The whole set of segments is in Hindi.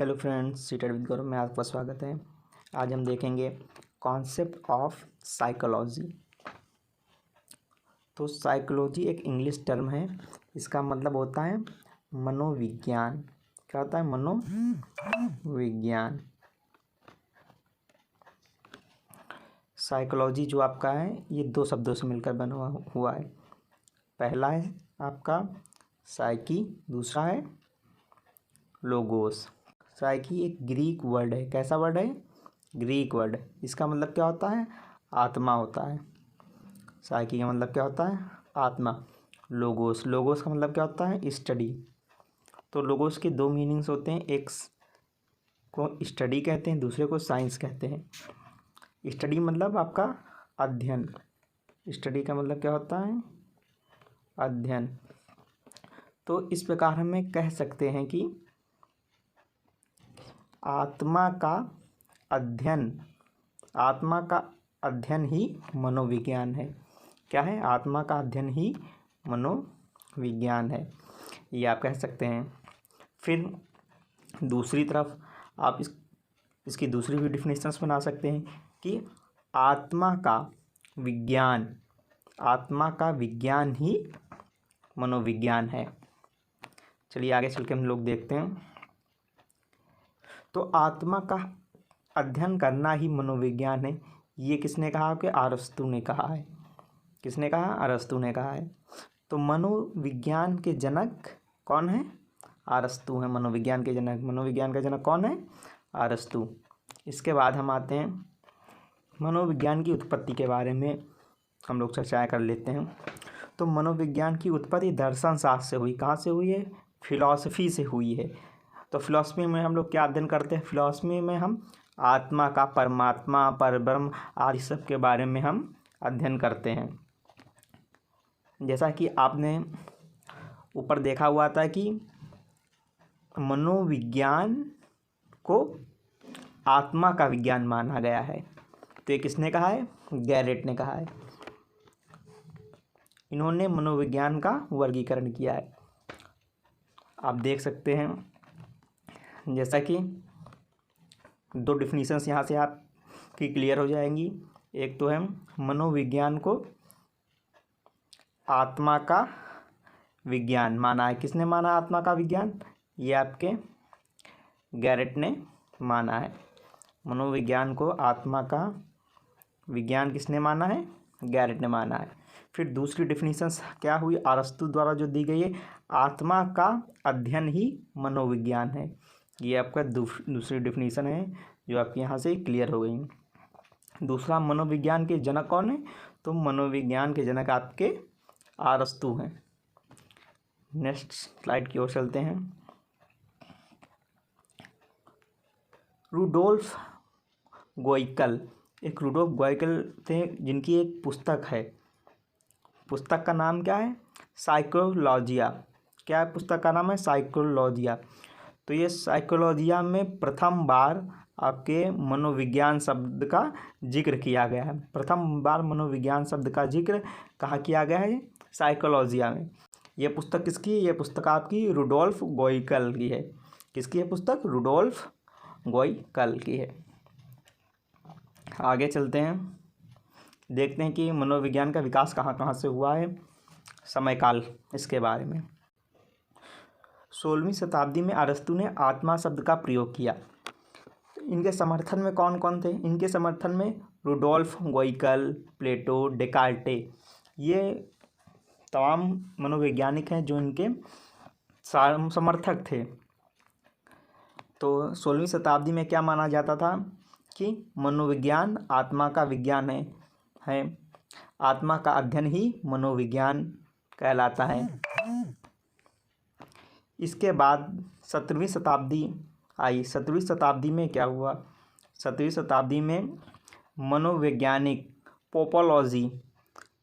हेलो फ्रेंड्स, सीटेड विद गौरव में आपका स्वागत है। आज हम देखेंगे कॉन्सेप्ट ऑफ साइकोलॉजी। तो साइकोलॉजी एक इंग्लिश टर्म है। इसका मतलब होता है मनोविज्ञान। क्या होता है? मनोविज्ञान। साइकोलॉजी जो आपका है ये दो शब्दों से मिलकर बना हुआ है। पहला है आपका साइकी, दूसरा है लोगोस। साइकी एक ग्रीक वर्ड है। कैसा वर्ड है? Greek word. इसका मतलब क्या होता है? आत्मा होता है। साइकी का मतलब क्या होता है? आत्मा। लोगोस, लोगोस का मतलब क्या होता है? स्टडी। तो लोगोस के दो मीनिंग्स होते हैं, एक को स्टडी कहते हैं, दूसरे को साइंस कहते हैं। स्टडी मतलब आपका अध्ययन। स्टडी का मतलब क्या होता है? अध्ययन। तो इस प्रकार हमें कह सकते हैं कि आत्मा का अध्ययन ही मनोविज्ञान है। क्या है? आत्मा का अध्ययन ही मनोविज्ञान है, ये आप कह सकते हैं। फिर दूसरी तरफ आप इसकी दूसरी भी डिफिनेशंस बना सकते हैं कि आत्मा का विज्ञान ही मनोविज्ञान है। चलिए आगे चल के हम लोग देखते हैं। तो आत्मा का अध्ययन करना ही मनोविज्ञान है, ये किसने कहा? कि अरस्तू ने कहा है। किसने कहा? अरस्तू ने कहा है। तो मनोविज्ञान के जनक कौन है? अरस्तू है मनोविज्ञान के जनक। मनोविज्ञान का जनक कौन है? अरस्तू। इसके बाद हम आते हैं मनोविज्ञान की उत्पत्ति के बारे में हम लोग चर्चाएं कर लेते हैं। तो मनोविज्ञान की उत्पत्ति दर्शन शास्त्र से हुई। कहाँ से हुई है? फिलॉसफी से हुई है। तो फिलॉसफी में हम लोग क्या अध्ययन करते हैं? फिलॉसफी में हम आत्मा का, परमात्मा, परब्रह्म आदि सब के बारे में हम अध्ययन करते हैं। जैसा कि आपने ऊपर देखा हुआ था कि मनोविज्ञान को आत्मा का विज्ञान माना गया है। तो ये किसने कहा है? गैरेट ने कहा है। इन्होंने मनोविज्ञान का वर्गीकरण किया है। आप देख सकते हैं, जैसा कि दो डिफिनीशंस यहाँ से आपकी क्लियर हो जाएंगी। एक तो है मनोविज्ञान को आत्मा का विज्ञान माना है। किसने माना आत्मा का विज्ञान? ये आपके गैरेट ने माना है। मनोविज्ञान को आत्मा का विज्ञान किसने माना है? गैरेट ने माना है। फिर दूसरी डिफिनीशंस क्या हुई अरस्तू द्वारा जो दी गई है? आत्मा का अध्ययन ही मनोविज्ञान है। ये आपका दूसरी डिफिनीशन है जो आपकी यहाँ से क्लियर हो गई। दूसरा, मनोविज्ञान के जनक कौन है? तो मनोविज्ञान के जनक आपके अरस्तू हैं। नेक्स्ट स्लाइड की ओर चलते हैं। रुडोल्फ गोइकल थे, जिनकी एक पुस्तक है। पुस्तक का नाम क्या है? साइकोलॉजिया। क्या है पुस्तक का नाम? है साइकोलॉजिया। तो ये साइकोलॉजिया में प्रथम बार आपके मनोविज्ञान शब्द का जिक्र किया गया है। प्रथम बार मनोविज्ञान शब्द का जिक्र कहाँ किया गया है? साइकोलॉजिया में। ये पुस्तक किसकी है? ये पुस्तक आपकी रुडोल्फ गोइकल की है। किसकी है पुस्तक? रुडोल्फ गोइकल की है। आगे चलते हैं, देखते हैं कि मनोविज्ञान का विकास कहाँ कहाँ से हुआ है, समयकाल इसके बारे में। 16वीं शताब्दी में अरस्तू ने आत्मा शब्द का प्रयोग किया। इनके समर्थन में कौन कौन थे? इनके समर्थन में रुडोल्फ गोइकल, प्लेटो, डेकार्टे, ये तमाम मनोवैज्ञानिक हैं जो इनके समर्थक थे। तो 16वीं शताब्दी में क्या माना जाता था कि मनोविज्ञान आत्मा का विज्ञान है। आत्मा का अध्ययन ही मनोविज्ञान कहलाता है। इसके बाद 17वीं शताब्दी आई। 17वीं शताब्दी में क्या हुआ? 17वीं शताब्दी में मनोवैज्ञानिक पोपोलॉजी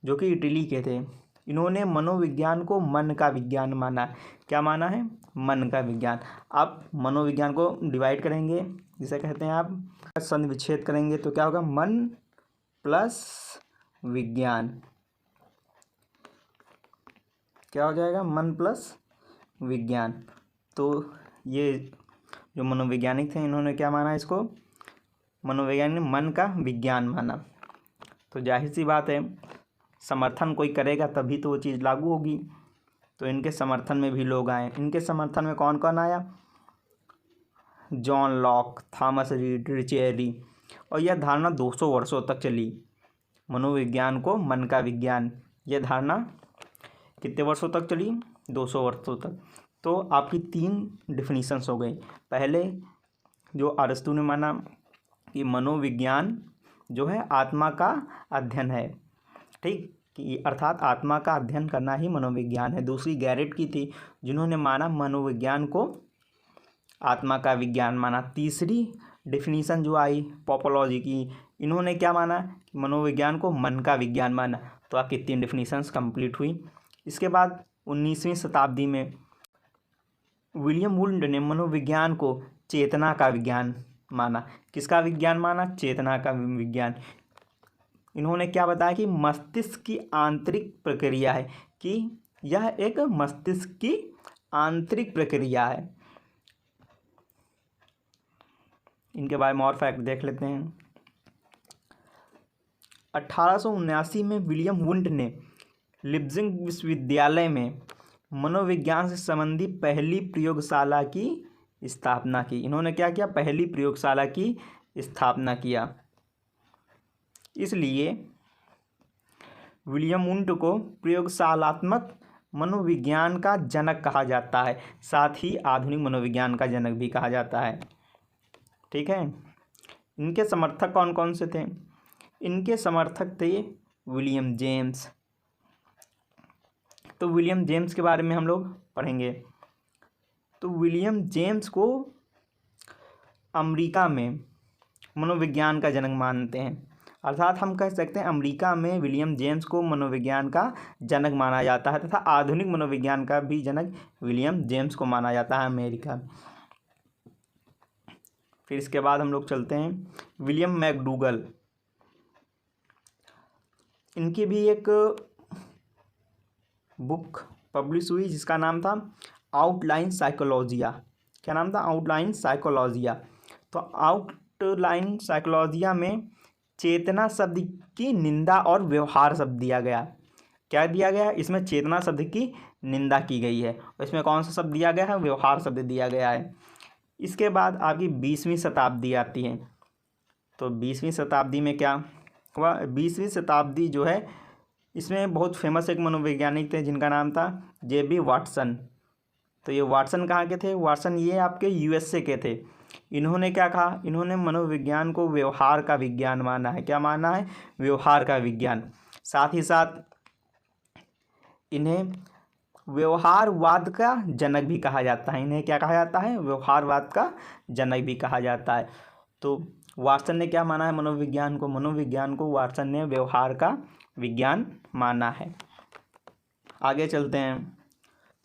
जो कि इटली के थे, इन्होंने मनोविज्ञान को मन का विज्ञान माना। क्या माना है? मन का विज्ञान। आप मनोविज्ञान को डिवाइड करेंगे, जिसे कहते हैं आप संधि विच्छेद करेंगे, तो क्या होगा? मन प्लस विज्ञान। क्या हो जाएगा? मन प्लस विज्ञान। तो ये जो मनोवैज्ञानिक थे इन्होंने क्या माना इसको, मनोवैज्ञानिक ने मन का विज्ञान माना। तो जाहिर सी बात है समर्थन कोई करेगा तभी तो वो चीज़ लागू होगी। तो इनके समर्थन में भी लोग आए। इनके समर्थन में कौन कौन आया, जॉन लॉक, थॉमस रीड, रिचेरी। और यह धारणा 200 वर्षों तक चली, मनोविज्ञान को मन का विज्ञान, यह धारणा कितने वर्षों तक चली, 200 वर्षों तक। तो आपकी 3 डिफिनीशंस हो गई। पहले जो अरस्तु ने माना कि मनोविज्ञान जो है आत्मा का अध्ययन है, ठीक, कि अर्थात आत्मा का अध्ययन करना ही मनोविज्ञान है। दूसरी गैरेट की थी, जिन्होंने माना मनोविज्ञान को आत्मा का विज्ञान माना। तीसरी डिफिनीशन जो आई पोपोलॉजी की, इन्होंने क्या माना, मनोविज्ञान को मन का विज्ञान माना। तो आपकी 3 डिफिनीशंस कंप्लीट हुई। इसके बाद 19वीं शताब्दी में विलियम वुंड ने मनोविज्ञान को चेतना का विज्ञान माना। किसका विज्ञान माना, चेतना का विज्ञान। इन्होंने क्या बताया कि मस्तिष्क की आंतरिक प्रक्रिया है, कि यह एक मस्तिष्क की आंतरिक प्रक्रिया है। इनके बारे में और फैक्ट देख लेते हैं। 1879 में विलियम वुंड ने लिप्जिग विश्वविद्यालय में मनोविज्ञान से संबंधी पहली प्रयोगशाला की स्थापना की। इन्होंने क्या किया, पहली प्रयोगशाला की स्थापना किया। इसलिए विलियम वुंड को प्रयोगशालात्मक मनोविज्ञान का जनक कहा जाता है, साथ ही आधुनिक मनोविज्ञान का जनक भी कहा जाता है, ठीक है। इनके समर्थक कौन कौन से थे, इनके समर्थक थे विलियम जेम्स। तो विलियम जेम्स के बारे में हम लोग पढ़ेंगे। तो विलियम जेम्स को अमेरिका में मनोविज्ञान का जनक मानते हैं, अर्थात हम कह सकते हैं अमेरिका में विलियम जेम्स को मनोविज्ञान का जनक माना जाता है, तथा आधुनिक मनोविज्ञान का भी जनक विलियम जेम्स को माना जाता है अमेरिका में। फिर इसके बाद हम लोग चलते हैं विलियम मैकडूगल। इनकी भी एक बुक पब्लिश हुई जिसका नाम था आउटलाइन साइकोलॉजिया। क्या नाम था, आउटलाइन साइकोलॉजिया। तो आउटलाइन साइकोलॉजिया में चेतना शब्द की निंदा और व्यवहार शब्द दिया गया। क्या दिया गया, इसमें चेतना शब्द की निंदा की गई है, और इसमें कौन सा शब्द दिया गया है, व्यवहार शब्द दिया गया है। इसके बाद आपकी 20वीं शताब्दी आती है। तो 20वीं शताब्दी में क्या हुआ, 20वीं शताब्दी जो है इसमें बहुत फेमस एक मनोवैज्ञानिक थे जिनका नाम था जेबी वाटसन। तो ये वाटसन कहाँ के थे, वाटसन ये आपके यूएसए के थे। इन्होंने क्या कहा, इन्होंने मनोविज्ञान को व्यवहार का विज्ञान माना है। क्या माना है, व्यवहार का विज्ञान। साथ ही साथ इन्हें व्यवहारवाद का जनक भी कहा जाता है। इन्हें क्या कहा जाता है, व्यवहारवाद का जनक भी कहा जाता है। तो वाटसन ने क्या माना है, मनोविज्ञान को, मनोविज्ञान को वाटसन ने व्यवहार का विज्ञान माना है। आगे चलते हैं।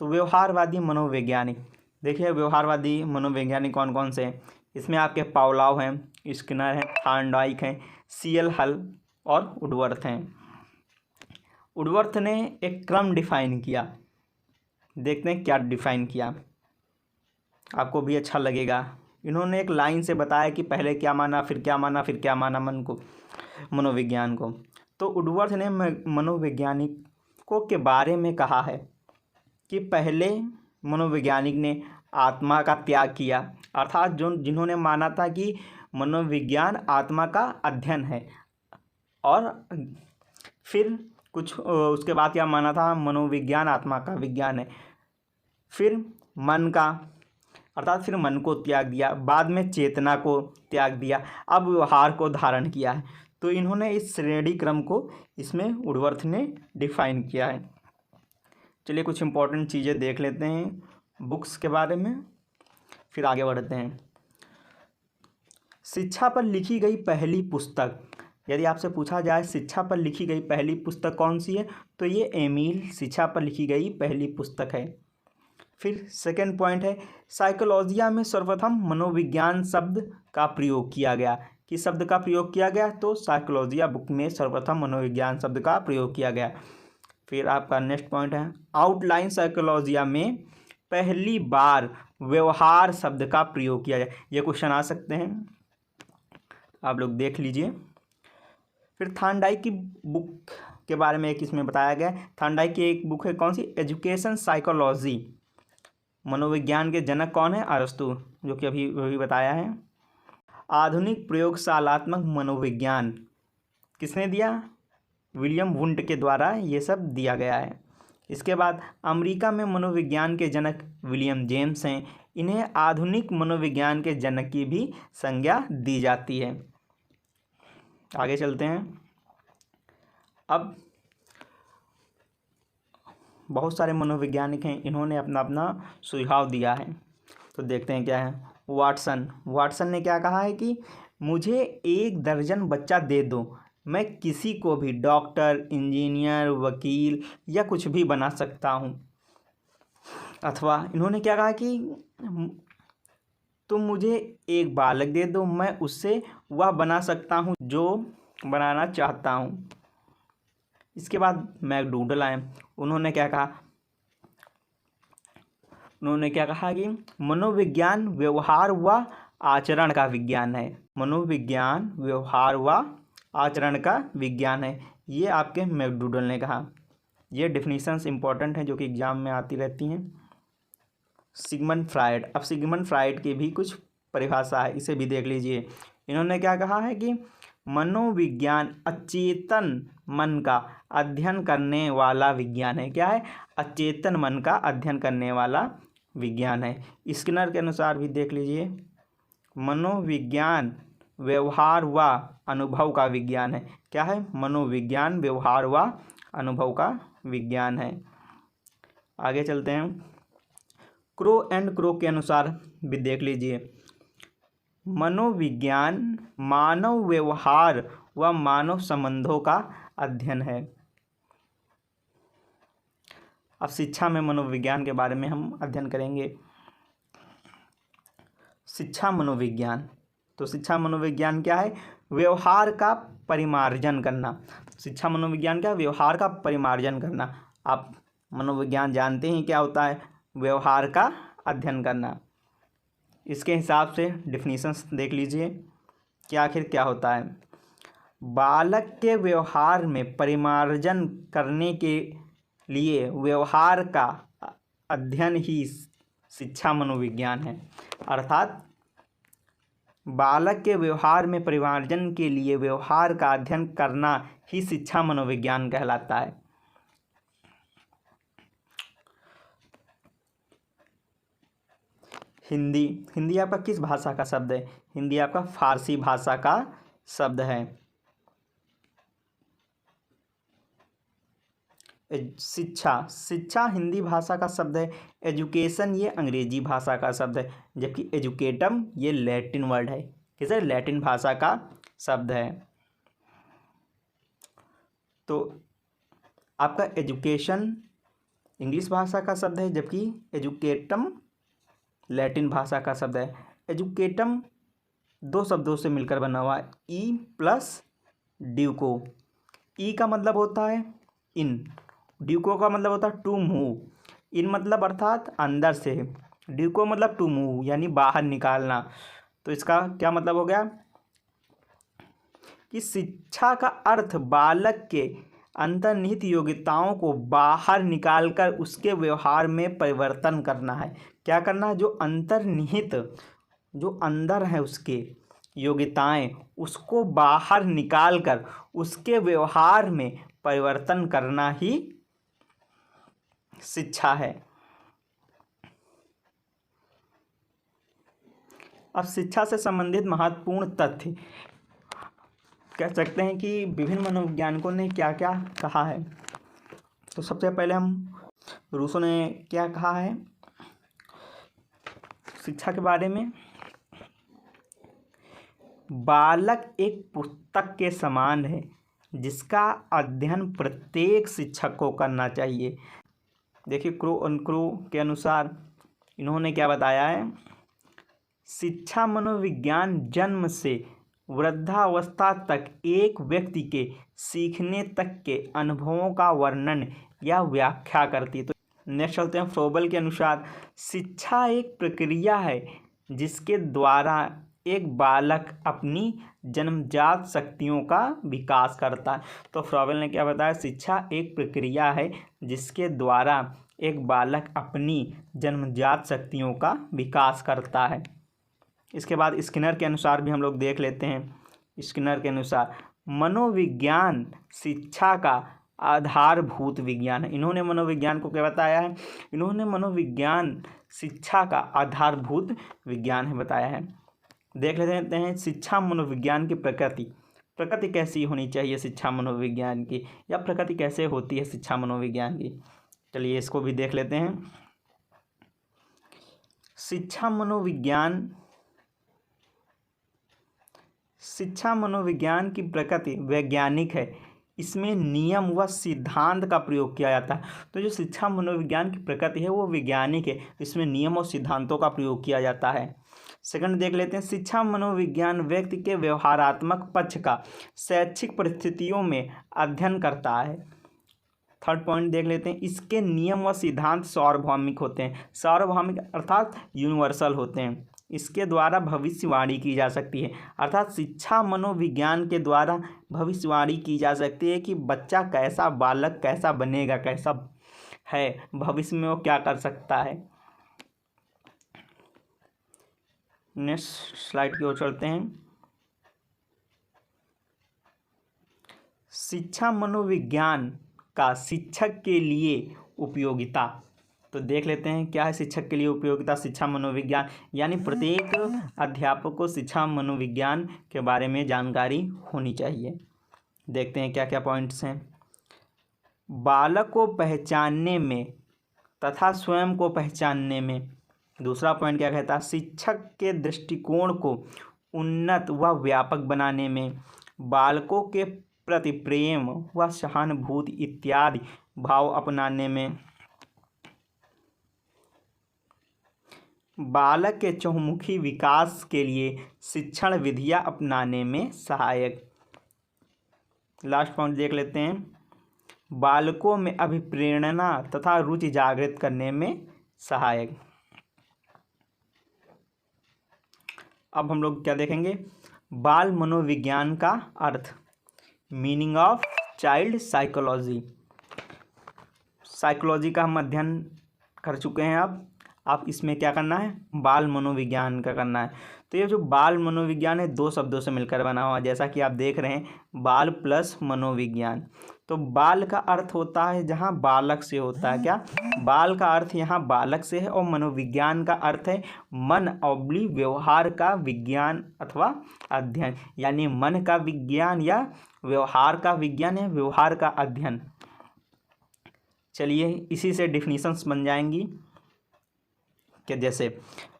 तो व्यवहारवादी मनोवैज्ञानिक, देखिए व्यवहारवादी मनोवैज्ञानिक कौन कौन से हैं। इसमें आपके पावलोव हैं, स्किनर हैं, थॉर्नडाइक हैं, सीएल हल और वुडवर्थ हैं। वुडवर्थ ने एक क्रम डिफाइन किया, देखते हैं क्या डिफाइन किया, आपको भी अच्छा लगेगा। इन्होंने एक लाइन से बताया कि पहले क्या माना, फिर क्या माना, फिर क्या माना मन को, मनोविज्ञान को। तो वुडवर्थ ने मनोवैज्ञानिकों के बारे में कहा है कि पहले मनोवैज्ञानिक ने आत्मा का त्याग किया, अर्थात जिन्होंने माना था कि मनोविज्ञान आत्मा का अध्ययन है, और फिर कुछ उसके बाद क्या माना था, मनोविज्ञान आत्मा का विज्ञान है। फिर मन का, अर्थात फिर मन को त्याग दिया, बाद में चेतना को त्याग दिया, अब व्यवहार को धारण किया है। तो इन्होंने इस श्रेणी क्रम को इसमें वुडवर्थ ने डिफाइन किया है। चलिए कुछ इंपॉर्टेंट चीज़ें देख लेते हैं बुक्स के बारे में, फिर आगे बढ़ते हैं। शिक्षा पर लिखी गई पहली पुस्तक, यदि आपसे पूछा जाए शिक्षा पर लिखी गई पहली पुस्तक कौन सी है, तो ये एमिल शिक्षा पर लिखी गई पहली पुस्तक है। फिर सेकंड पॉइंट है, साइकोलॉजिया में सर्वप्रथम मनोविज्ञान शब्द का प्रयोग किया गया। किस शब्द का प्रयोग किया गया, तो साइकोलॉजिया बुक में सर्वप्रथम मनोविज्ञान शब्द का प्रयोग किया गया। फिर आपका नेक्स्ट पॉइंट है, आउटलाइन साइकोलॉजिया में पहली बार व्यवहार शब्द का प्रयोग किया जाए। ये क्वेश्चन आ सकते हैं, आप लोग देख लीजिए। फिर थार्नडाइक की बुक के बारे में एक इसमें बताया गया है। थार्नडाइक की एक बुक है, कौन सी, एजुकेशन साइकोलॉजी। मनोविज्ञान के जनक कौन है, अरस्तु, जो कि अभी बताया है। आधुनिक प्रयोगशालात्मक मनोविज्ञान किसने दिया, विलियम वुंट के द्वारा ये सब दिया गया है। इसके बाद अमेरिका में मनोविज्ञान के जनक विलियम जेम्स हैं। इन्हें आधुनिक मनोविज्ञान के जनक की भी संज्ञा दी जाती है। आगे चलते हैं। अब बहुत सारे मनोवैज्ञानिक हैं, इन्होंने अपना अपना सुझाव दिया है, तो देखते हैं क्या है। वाटसन ने क्या कहा है कि मुझे 1 दर्जन बच्चा दे दो, मैं किसी को भी डॉक्टर, इंजीनियर, वकील या कुछ भी बना सकता हूँ। अथवा इन्होंने क्या कहा कि तुम मुझे 1 बालक दे दो, मैं उससे वह बना सकता हूँ जो बनाना चाहता हूँ। इसके बाद मैकडूगल आए, उन्होंने क्या कहा कि मनोविज्ञान व्यवहार व आचरण का विज्ञान है। मनोविज्ञान व्यवहार व आचरण का विज्ञान है, ये आपके मैकडूगल ने कहा। ये डेफिनेशंस इंपॉर्टेंट हैं जो कि एग्जाम में आती रहती हैं। सिगमंड फ्रायड, अब सिगमंड फ्रायड की भी कुछ परिभाषा है, इसे भी देख लीजिए। इन्होंने क्या कहा है कि मनोविज्ञान अचेतन मन का अध्ययन करने वाला विज्ञान है। क्या है, अचेतन मन का अध्ययन करने वाला विज्ञान है। स्किनर के अनुसार भी देख लीजिए, मनोविज्ञान व्यवहार व अनुभव का विज्ञान है। क्या है, मनोविज्ञान व्यवहार व अनुभव का विज्ञान है। आगे चलते हैं। क्रो एंड क्रो के अनुसार भी देख लीजिए, मनोविज्ञान मानव व्यवहार व मानव संबंधों का अध्ययन है। अब शिक्षा में मनोविज्ञान के बारे में हम अध्ययन करेंगे। शिक्षा मनोविज्ञान, तो शिक्षा मनोविज्ञान क्या है, व्यवहार का परिमार्जन करना। शिक्षा मनोविज्ञान क्या है, व्यवहार का परिमार्जन करना। आप मनोविज्ञान जानते हैं क्या होता है, व्यवहार का अध्ययन करना। इसके हिसाब से डेफिनेशंस देख लीजिए कि आखिर क्या होता है। बालक के व्यवहार में परिमार्जन करने के लिए व्यवहार का अध्ययन ही शिक्षा मनोविज्ञान है। अर्थात बालक के व्यवहार में परिमार्जन के लिए व्यवहार का अध्ययन करना ही शिक्षा मनोविज्ञान कहलाता है। हिंदी आपका किस भाषा का शब्द है, हिंदी आपका फारसी भाषा का शब्द है। शिक्षा हिंदी भाषा का शब्द है। एजुकेशन ये अंग्रेजी भाषा का शब्द है, जबकि एजुकेटम ये लैटिन वर्ड है। किसे, लैटिन भाषा का शब्द है। तो आपका एजुकेशन इंग्लिश भाषा का शब्द है, जबकि एजुकेटम लैटिन भाषा का शब्द है। एजुकेटम 2 शब्दों से मिलकर बना हुआ है, ई प्लस ड्यूको। ई का मतलब होता है इन, ड्यूको का मतलब होता है टू मूव। इन मतलब अर्थात अंदर से, ड्यूको मतलब टू मूव यानी बाहर निकालना। तो इसका क्या मतलब हो गया कि शिक्षा का अर्थ बालक के अंतर्निहित योग्यताओं को बाहर निकालकर उसके व्यवहार में परिवर्तन करना है। क्या करना है, जो अंतर्निहित, जो अंदर है उसके योग्यताएं, उसको बाहर निकालकर उसके व्यवहार में परिवर्तन करना ही शिक्षा है। अब शिक्षा से संबंधित महत्वपूर्ण तथ्य कह सकते हैं कि विभिन्न मनोवैज्ञानिकों ने क्या क्या कहा है। तो सबसे पहले हम रूसो ने क्या कहा है शिक्षा के बारे में, बालक एक पुस्तक के समान है जिसका अध्ययन प्रत्येक शिक्षक को करना चाहिए। देखिए क्रो के अनुसार इन्होंने क्या बताया है, शिक्षा मनोविज्ञान जन्म से वृद्धावस्था तक एक व्यक्ति के सीखने तक के अनुभवों का वर्णन या व्याख्या करती है। नेक्स्ट चलते हैं। फ्रोबल के अनुसार शिक्षा एक प्रक्रिया है जिसके द्वारा एक बालक अपनी जन्मजात शक्तियों का विकास करता है। तो फ्रोबल ने क्या बताया, शिक्षा एक प्रक्रिया है जिसके द्वारा एक बालक अपनी जन्मजात शक्तियों का विकास करता है। इसके बाद स्किनर के अनुसार भी हम लोग देख लेते हैं। स्किनर के अनुसार मनोविज्ञान शिक्षा का आधारभूत विज्ञान है। इन्होंने मनोविज्ञान को क्या बताया है, इन्होंने मनोविज्ञान शिक्षा का आधारभूत विज्ञान है बताया है। देख लेते हैं शिक्षा मनोविज्ञान की प्रकृति कैसी होनी चाहिए शिक्षा मनोविज्ञान की, या प्रकृति कैसे होती है शिक्षा मनोविज्ञान की। चलिए इसको भी देख लेते हैं। शिक्षा मनोविज्ञान की प्रकृति वैज्ञानिक है। इसमें नियम व सिद्धांत का प्रयोग किया जाता है। तो जो शिक्षा मनोविज्ञान की प्रकृति है वो वैज्ञानिक है, इसमें नियम और सिद्धांतों का प्रयोग किया जाता है। सेकंड देख लेते हैं। शिक्षा मनोविज्ञान व्यक्ति के व्यवहारात्मक पक्ष का शैक्षिक परिस्थितियों में अध्ययन करता है। थर्ड पॉइंट देख लेते हैं। इसके नियम व सिद्धांत सार्वभौमिक होते हैं। सार्वभौमिक अर्थात यूनिवर्सल होते हैं। इसके द्वारा भविष्यवाणी की जा सकती है, अर्थात शिक्षा मनोविज्ञान के द्वारा भविष्यवाणी की जा सकती है कि बच्चा कैसा, बालक कैसा बनेगा, कैसा है, भविष्य में वो क्या कर सकता है। नेक्स्ट स्लाइड की ओर चलते हैं। शिक्षा मनोविज्ञान का शिक्षक के लिए उपयोगिता। तो देख लेते हैं क्या है शिक्षक के लिए उपयोगिता शिक्षा मनोविज्ञान, यानी प्रत्येक अध्यापक को शिक्षा मनोविज्ञान के बारे में जानकारी होनी चाहिए। देखते हैं क्या क्या पॉइंट्स हैं। बालक को पहचानने में तथा स्वयं को पहचानने में। दूसरा पॉइंट क्या कहता है, शिक्षक के दृष्टिकोण को उन्नत व व्यापक बनाने में, बालकों के प्रति प्रेम व सहानुभूति इत्यादि भाव अपनाने में, बालक के चहुमुखी विकास के लिए शिक्षण विधियां अपनाने में सहायक। लास्ट पॉइंट देख लेते हैं। बालकों में अभिप्रेरणा तथा रुचि जागृत करने में सहायक। अब हम लोग क्या देखेंगे, बाल मनोविज्ञान का अर्थ, meaning of child psychology. Psychology का हम अध्ययन कर चुके हैं। अब इसमें क्या करना है, बाल मनोविज्ञान का करना है। तो ये जो बाल मनोविज्ञान है दो शब्दों से मिलकर बना हुआ, जैसा कि आप देख रहे हैं, बाल प्लस मनोविज्ञान। तो बाल का अर्थ होता है जहाँ बालक से होता है, क्या बाल का अर्थ यहाँ बालक से है, और मनोविज्ञान का अर्थ है मन ऑब्ली व्यवहार का विज्ञान अथवा अध्ययन, यानी मन का विज्ञान या व्यवहार का विज्ञान या व्यवहार का अध्ययन। चलिए इसी से डिफिनीशंस बन जाएंगी कि जैसे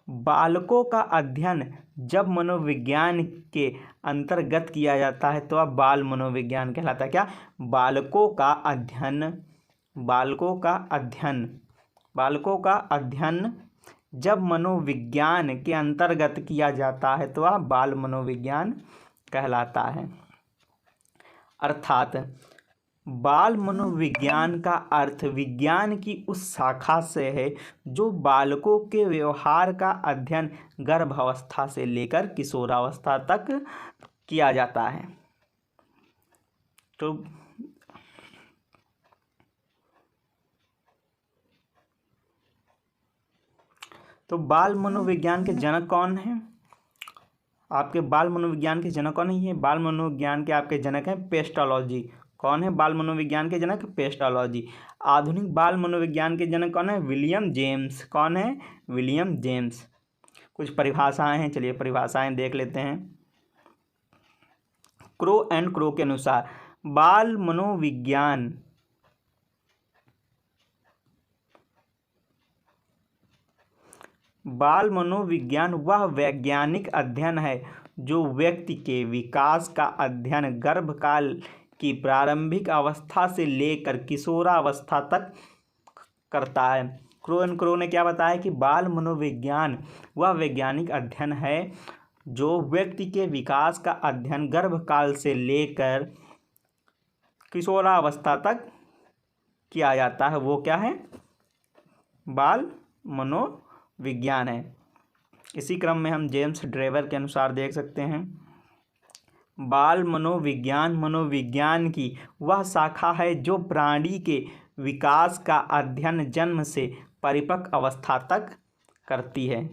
बालकों का अध्ययन जब मनोविज्ञान के अंतर्गत किया जाता है तो अब बाल मनोविज्ञान कहलाता है। क्या, बालकों का अध्ययन जब मनोविज्ञान के अंतर्गत किया जाता है तो वह बाल मनोविज्ञान कहलाता है। अर्थात बाल मनोविज्ञान का अर्थ विज्ञान की उस शाखा से है जो बालकों के व्यवहार का अध्ययन गर्भावस्था से लेकर किशोरावस्था तक किया जाता है। तो बाल मनोविज्ञान के जनक कौन हैं? आपके बाल मनोविज्ञान के जनक कौन है? बाल मनोविज्ञान के आपके जनक हैं पेस्टोलॉजी। कौन है बाल मनोविज्ञान के जनक? पेस्टोलॉजी। आधुनिक बाल मनोविज्ञान के जनक कौन है? William James. कौन है? William James. कुछ परिभाषाएं हैं, चलिए परिभाषाएं देख लेते हैं। क्रो एंड क्रो के अनुसार बाल मनोविज्ञान वह वैज्ञानिक अध्ययन है जो व्यक्ति के विकास का अध्ययन गर्भकाल की प्रारंभिक अवस्था से लेकर किशोरावस्था तक करता है। क्रो एंड क्रो ने क्या बताया कि बाल मनोविज्ञान वह वैज्ञानिक अध्ययन है जो व्यक्ति के विकास का अध्ययन गर्भकाल से लेकर किशोरावस्था तक किया जाता है। वो क्या है? बाल मनोविज्ञान है। इसी क्रम में हम जेम्स ड्रेवर के अनुसार देख सकते हैं, बाल मनोविज्ञान मनोविज्ञान की वह शाखा है जो प्राणी के विकास का अध्ययन जन्म से परिपक्व अवस्था तक करती है।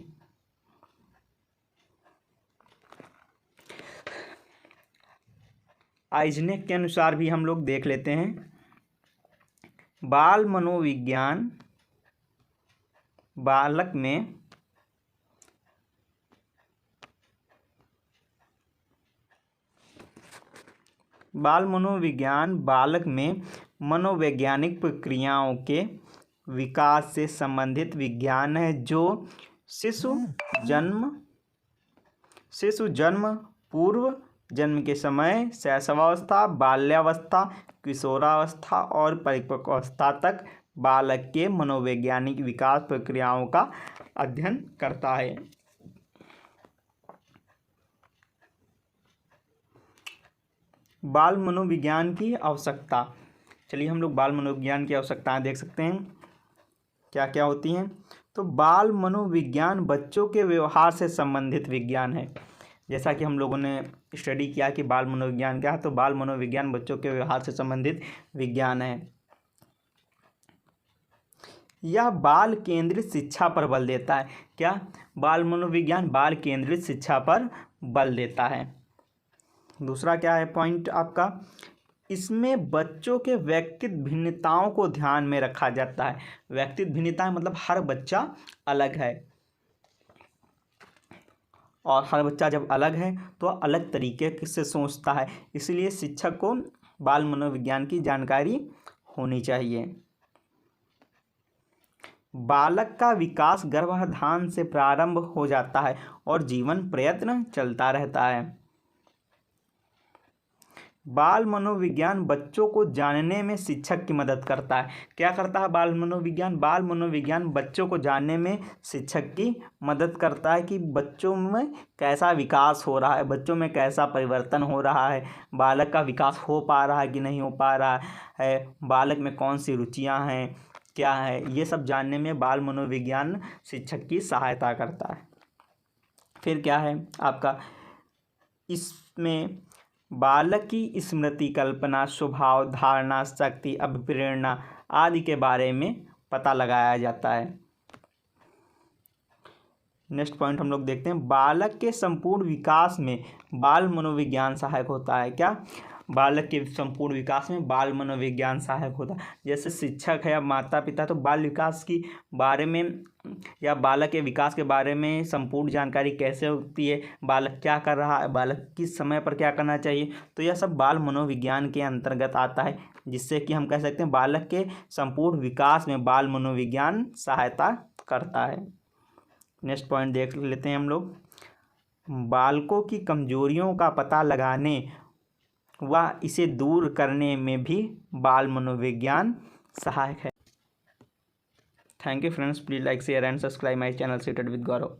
आइजनेक के अनुसार भी हम लोग देख लेते हैं, बाल मनोविज्ञान बालक में मनोवैज्ञानिक प्रक्रियाओं के विकास से संबंधित विज्ञान है जो शिशु जन्म पूर्व, जन्म के समय, शैशवावस्था, बाल्यावस्था, किशोरावस्था और परिपक्वावस्था तक बालक के मनोवैज्ञानिक विकास प्रक्रियाओं का अध्ययन करता है। बाल मनोविज्ञान की आवश्यकता, चलिए हम लोग बाल मनोविज्ञान की आवश्यकताएं देख सकते हैं क्या क्या होती हैं। तो बाल मनोविज्ञान बच्चों के व्यवहार से संबंधित विज्ञान है। जैसा कि हम लोगों ने स्टडी किया कि बाल मनोविज्ञान क्या है, तो बाल मनोविज्ञान बच्चों के व्यवहार से संबंधित विज्ञान है। यह बाल केंद्रित शिक्षा पर बल देता है। क्या? बाल मनोविज्ञान बाल केंद्रित शिक्षा पर बल देता है। दूसरा क्या है पॉइंट आपका, इसमें बच्चों के व्यक्तित्व भिन्नताओं को ध्यान में रखा जाता है। व्यक्तित्व भिन्नताएं मतलब हर बच्चा अलग है, और हर बच्चा जब अलग है तो अलग तरीके से सोचता है, इसलिए शिक्षक को बाल मनोविज्ञान की जानकारी होनी चाहिए। बालक का विकास गर्भाधान से प्रारंभ हो जाता है और जीवन प्रयत्न चलता रहता है। बाल मनोविज्ञान बच्चों को जानने में शिक्षक की मदद करता है। क्या करता है बाल मनोविज्ञान? बाल मनोविज्ञान बच्चों को जानने में शिक्षक की मदद करता है कि बच्चों में कैसा विकास हो रहा है, बच्चों में कैसा परिवर्तन हो रहा है, बालक का विकास हो पा रहा है कि नहीं हो पा रहा है, बालक में कौन सी रुचियां हैं, क्या है, ये सब जानने में बाल मनोविज्ञान शिक्षक की सहायता करता है। फिर क्या है आपका, इसमें बालक की स्मृति, कल्पना, स्वभाव, धारणा शक्ति, अभिप्रेरणा आदि के बारे में पता लगाया जाता है। नेक्स्ट पॉइंट हम लोग देखते हैं, बालक के संपूर्ण विकास में बाल मनोविज्ञान सहायक होता है। क्या? बालक के संपूर्ण विकास में बाल मनोविज्ञान सहायक होता है। जैसे शिक्षक है या माता पिता तो बाल विकास की बारे में या बालक के विकास के बारे में संपूर्ण जानकारी कैसे होती है, बालक क्या कर रहा है, बालक किस समय पर क्या करना चाहिए, तो यह सब बाल मनोविज्ञान के अंतर्गत आता है, जिससे कि हम कह सकते हैं बालक के संपूर्ण विकास में बाल मनोविज्ञान सहायता करता है। नेक्स्ट पॉइंट देख लेते हैं हम लोग, बालकों की कमजोरियों का पता लगाने व इसे दूर करने में भी बाल मनोविज्ञान सहायक है। Thank you friends, please like share and subscribe my channel seated with Gaurav.